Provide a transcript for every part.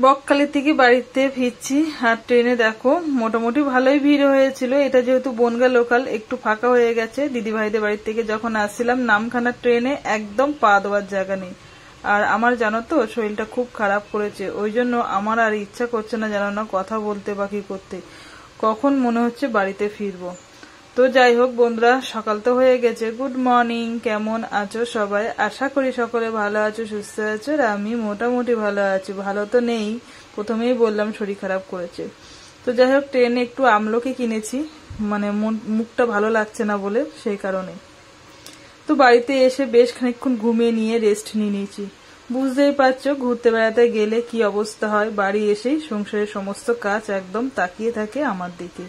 বকখালি থেকে বাড়িতে ফিরছি আর ট্রেনে দেখো মোটামুটি ভালোই ভিড় হয়েছিল। এটা যেহেতু বনগা লোকাল একটু ফাঁকা হয়ে গেছে। দিদি ভাইদের বাড়ি থেকে যখন আসছিলাম নামখানা ট্রেনে একদম পা দেওয়ার জায়গা নেই। আর আমার জানো তো শরীরটা খুব খারাপ করেছে, ওই জন্য আমার আর ইচ্ছা করছে না জানো না কথা বলতে বা কি করতে। কখন মনে হচ্ছে বাড়িতে ফিরবো। তো যাই হোক বন্ধুরা, সকাল তো হয়ে গেছে। গুড মর্নিং, কেমন আছো সবাই? আশা করি সকলে ভালো আছো, সুস্থ আছো। আর আমি মোটামুটি ভালো আছি, ভালো তো নেই, প্রথমেই বললাম শরীর খারাপ করেছে। তো যাই হোক ট্রেনে একটু আমলকি কিনেছি, মানে মুখটা ভালো লাগছে না বলে, সেই কারণে। তো বাড়িতে এসে বেশ খানিকক্ষণ ঘুমিয়ে নিয়ে রেস্ট নিয়ে নিয়েছি। বুঝতেই পারছো ঘুরতে বেড়াতে গেলে কি অবস্থা হয়, বাড়ি এসেই সংসারের সমস্ত কাজ একদম তাকিয়ে থাকে আমার দিকে।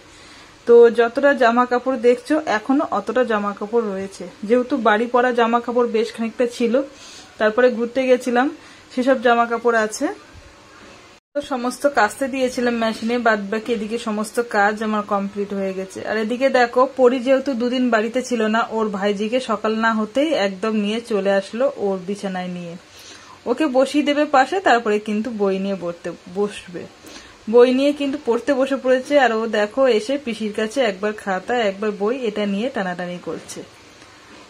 তো যতটা জামা কাপড় দেখছো এখনো অতটা জামা কাপড় রয়েছে, যেহেতু বাড়ি পরা জামা কাপড় বেশ খানিকটা ছিল, তারপরে ঘুরতে গেছিলাম, সেসব জামা কাপড় আছে। তো সমস্ত কাচতে দিয়েছিলাম মেশিনে, বাদ বাকি এদিকে সমস্ত কাজ আমার কমপ্লিট হয়ে গেছে। আর এদিকে দেখো পরি যেহেতু দুদিন বাড়িতে ছিল না, ওর ভাইজিকে সকাল না হতেই একদম নিয়ে চলে আসলো ওর বিছানায় নিয়ে। ওকে বসিয়ে দেবে পাশে, তারপরে কিন্তু বই নিয়ে বসবে। বই নিয়ে কিন্তু পড়তে বসে পড়েছে। আর ও দেখো এসে পিসির কাছে একবার খাতা একবার বই এটা নিয়ে টানাটানি করছে।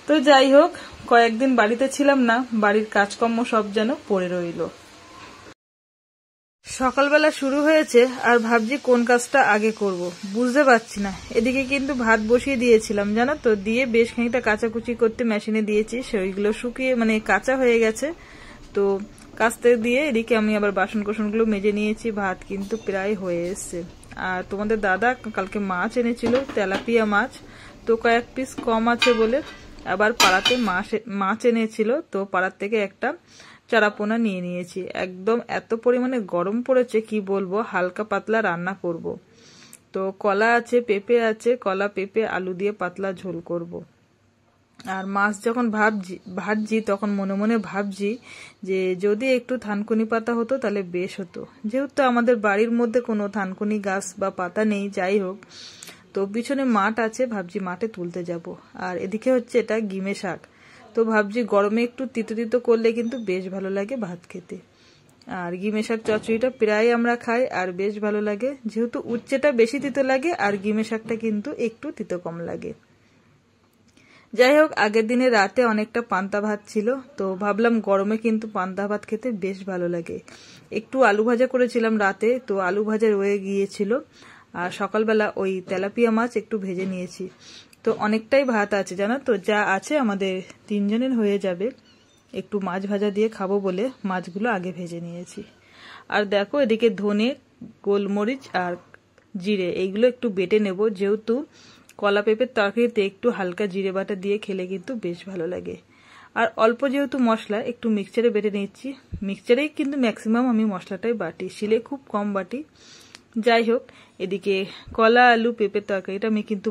তো যাই হোক কয়েকদিন বাড়িতে ছিলাম না, বাড়ির কাজকর্ম সব যেন পড়ে রইল। সকালবেলা শুরু হয়েছে আর ভাবছি কোন কাজটা আগে করব, বুঝতে পারছি না। এদিকে কিন্তু ভাত বসিয়ে দিয়েছিলাম জানো তো, দিয়ে বেশ খানিকটা কাচাকুচি করতে মেশিনে দিয়েছি, সেইগুলো শুকিয়ে মানে কাঁচা হয়ে গেছে। তো কাচতে দিয়ে এদিকে আমি আবার বাসন কোসনগুলো মেজে নিয়েছি। ভাত কিন্তু প্রায় হয়ে এসছে। আর তোমাদের দাদা কালকে মাছ এনেছিল, তেলাপিয়া মাছ, তো কয়েক পিস কম আছে বলে আবার পাড়াতে মাছ এনেছিল, তো পাড়ার থেকে একটা চারাপোনা নিয়ে নিয়েছি। একদম এত পরিমাণে গরম পড়েছে কি বলবো, হালকা পাতলা রান্না করব। তো কলা আছে, পেঁপে আছে, কলা পেঁপে আলু দিয়ে পাতলা ঝোল করব। আর মাছ যখন ভাবছি তখন মনে মনে ভাবছি যে যদি একটু থানকুনি পাতা হতো তাহলে বেশ হতো, যেহেতু আমাদের বাড়ির মধ্যে কোনো থানকুনি গাছ বা পাতা নেই। যাই হোক, তো পিছনে মাঠ আছে, ভাবছি মাঠে তুলতে যাব। আর এদিকে হচ্ছে এটা গিমে শাক, তো ভাবছি গরমে একটু তিতো তিতো করলে কিন্তু বেশ ভালো লাগে ভাত খেতে। আর গিমে শাক চচ্চড়িটা প্রায় আমরা খাই আর বেশ ভালো লাগে, যেহেতু উচ্ছেটা বেশি তিতো লাগে আর গিমে শাকটা কিন্তু একটু তিতো কম লাগে। যাই হোক আগের দিনে রাতে অনেকটা পান্তা ভাত ছিল, তো ভাবলাম গরমে কিন্তু পান্তা ভাত খেতে বেশ ভালো লাগে। একটু আলু ভাজা করেছিলাম রাতে, তো আলু ভাজা রয়ে গিয়েছিল। আর সকালবেলা ওই তেলাপিয়া মাছ একটু ভেজে নিয়েছি। তো অনেকটাই ভাত আছে জানো তো, যা আছে আমাদের 3 জনের হয়ে যাবে। একটু মাছ ভাজা দিয়ে খাবো বলে মাছগুলো আগে ভেজে নিয়েছি। আর দেখো এদিকে ধনে, গোলমরিচ আর জিরে এইগুলো একটু বেটে নেব, যেহেতু কলা পেঁপের তরকারিতে একটু হালকা জিরে বাটা দিয়ে খেলে কিন্তু বেশ ভালো লাগে। আর অল্প যেহেতু মশলা একটু মিক্সচারে বেটে নিচ্ছি, মিক্সচারেই কিন্তু ম্যাক্সিমাম আমি মশলাটাই বাটি, শিলে খুব কম বাটি। যাই হোক এদিকে কলা আলু পেঁপের তরকারিটা আমি কিন্তু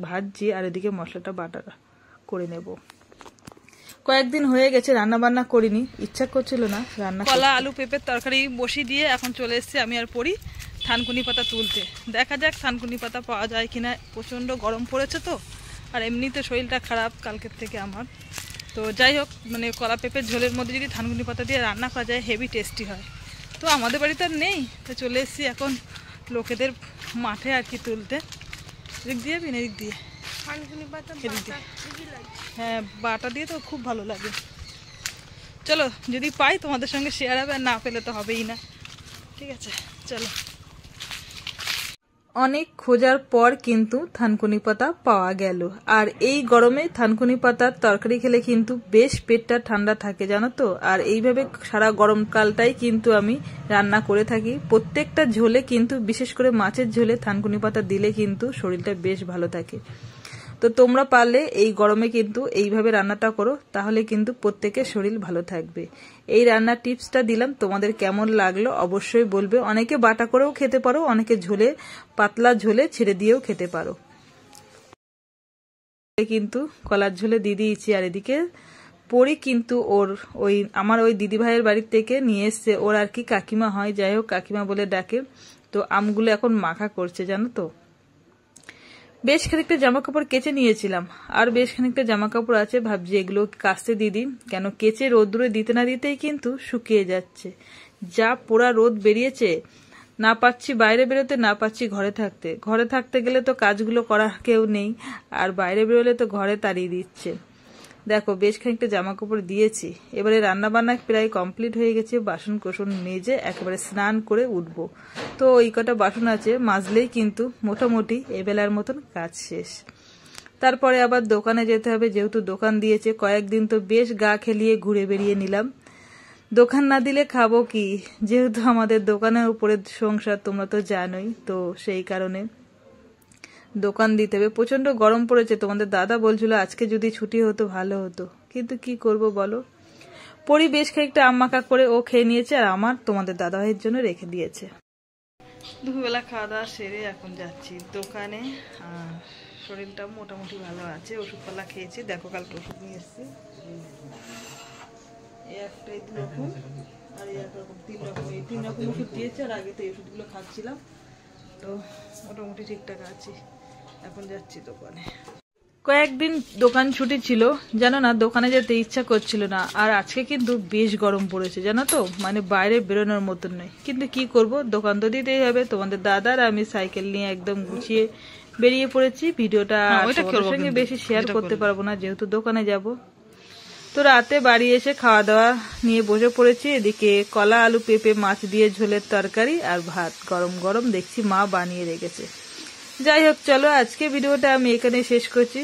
ভাজছি, আর এদিকে মশলাটা বাটা করে নেব। কয়েকদিন হয়ে গেছে রান্না বান্না করিনি, ইচ্ছা করছিল না রান্না। কলা আলু পেঁপের তরকারি বসিয়ে দিয়ে এখন চলে এসেছি আমি আর পড়ি থানকুনি পাতা তুলতে। দেখা যাক থানকুনি পাতা পাওয়া যায় কিনা, প্রচণ্ড গরম পড়েছে তো, আর এমনিতে শরীরটা খারাপ কালকের থেকে আমার। তো যাই হোক মানে কলা পেঁপের ঝোলের মধ্যে যদি থানকুনি পাতা দিয়ে রান্না করা যায় হেভি টেস্টি হয়। তো আমাদের বাড়িতে আর নেই, তো চলে এসেছি এখন লোকেদের মাঠে আর কি তুলতে। এদিক দিয়ে এদিক দিয়ে হ্যাঁ বাটা দিয়ে তো খুব ভালো লাগে। চলো যদি পাই তোমাদের সঙ্গে শেয়ার হবে, আর না পেলে তো হবেই না। ঠিক আছে চলো। অনেক খোঁজার পর কিন্তু থানকুনি পাতা পাওয়া গেল। আর এই গরমে থানকুনি পাতার তরকারি খেলে কিন্তু বেশ পেটটা ঠান্ডা থাকে জানো তো। আর এইভাবে সারা গরমকালটাই কিন্তু আমি রান্না করে থাকি। প্রত্যেকটা ঝোলে কিন্তু বিশেষ করে মাছের ঝোলে থানকুনি পাতা দিলে কিন্তু শরীরটা বেশ ভালো থাকে। তো তোমরা পারলে এই গরমে কিন্তু এইভাবে রান্নাটা করো, তাহলে কিন্তু প্রত্যেকের শরীর ভালো থাকবে। এই রান্নার টিপসটা দিলাম, তোমাদের কেমন লাগলো অবশ্যই বলবে। অনেকে বাটা করেও খেতে পারো, অনেকে ঝোলে পাতলা ঝোলে ছেড়ে দিয়েও খেতে পারো। কিন্তু কলার ঝোলে দিয়ে দিয়েছি। আর এদিকে পরি কিন্তু আমার ওই দিদি ভাইয়ের বাড়ির থেকে নিয়ে এসছে, ওর আর কি কাকিমা হয়, যাই হোক কাকিমা বলে ডাকে। তো আমগুলো এখন মাখা করছে জানো তো। বেশ খানিকটা জামা কাপড় কেচে নিয়েছিলাম, আর বেশ খানিকটা জামা কাপড় আছে, ভাবছি এগুলো কাচতে দিদি, কেন কেচে রোদ্দুরে দিতে না দিতেই কিন্তু শুকিয়ে যাচ্ছে। যা পোড়া রোদ বেরিয়েছে, না পাচ্ছি বাইরে বেরোতে, না পাচ্ছি ঘরে থাকতে। ঘরে থাকতে গেলে তো কাজগুলো করার কেউ নেই, আর বাইরে বেরোলে তো ঘরে তাড়িয়ে দিচ্ছে। দেখো বেশ খানিকটা জামা কাপড় দিয়েছি। এবারে রান্নাবান্না প্রায় কমপ্লিট হয়ে গেছে, বাসন কোসন মেজে একেবারে স্নান করে উঠবো। তো ওই কটা বাসন আছে, মাজলেই কিন্তু মোটামুটি এবেলার মতন কাজ শেষ। তারপরে আবার দোকানে যেতে হবে, যেহেতু দোকান দিয়েছে। কয়েকদিন তো বেশ গা খেলিয়ে ঘুরে বেরিয়ে নিলাম। দোকান না দিলে খাবো কি, যেহেতু আমাদের দোকানের উপরে সংসার, তোমরা তো জানোই। তো সেই কারণে দোকান দিতে হবে। প্রচন্ড গরম পড়েছে, তোমাদের দাদা বলছিল আজকে যদি ছুটি হতো ভালো হতো, কিন্তু কি করব বলো। পরি বেশ খানিকটা আম্মাকা করে ও খেয়ে নিয়েছে, আর আমার তোমাদের দাদা ভাইয়ের জন্য রেখে দিয়েছে। দুপুরবেলা খাওয়া দাওয়া সেরে এখন যাচ্ছি দোকানে। আর শরীরটা মোটামুটি ভালো আছে, ওষুধপালা খেয়েছি। দেখো কালকে ওষুধ নিয়ে এসেছি, এই একটাই 2 রকম, আর এই 1 রকম 3 রকম, এই 3 রকম ওষুধ দিয়েছে। আর আগে তো এই ওষুধগুলো খাচ্ছিলাম, তো মোটামুটি ঠিকঠাক আছি। এখন যাচ্ছি দোকানে। কয়েকদিন দোকান ছুটি ছিল, জানো না, দোকানে যেতে ইচ্ছা করছিল না। আর আজকে কিন্তু বেশ গরম পড়েছে, জানো তো, মানে বাইরে বেরোনোর মতন নয়। কিন্তু কি করব, দোকান তো দিতেই হবে। তোমাদের দাদার আমি সাইকেল নিয়ে একদম গুছিয়ে বেরিয়ে পড়েছি। ভিডিওটা তোমাদের সঙ্গে বেশি শেয়ার করতে পারবো না, যেহেতু দোকানে যাব। তো রাতে বাড়ি এসে খাওয়া দাওয়া নিয়ে বসে পড়েছি। এদিকে কলা আলু পেঁপে মাছ দিয়ে ঝোলের তরকারি আর ভাত গরম গরম দেখছি মা বানিয়ে রেখেছে। যাই হোক, চলো আজকে ভিডিওটা আমি এখানে শেষ করছি।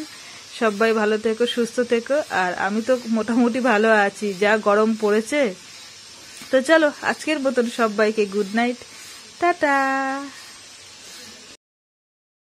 সবাই ভালো থেকো, সুস্থ থেকো। আর আমি তো মোটামুটি ভালো আছি, যা গরম পড়েছে। তো চলো আজকের মতন সবাইকে গুড নাইট, টাটা।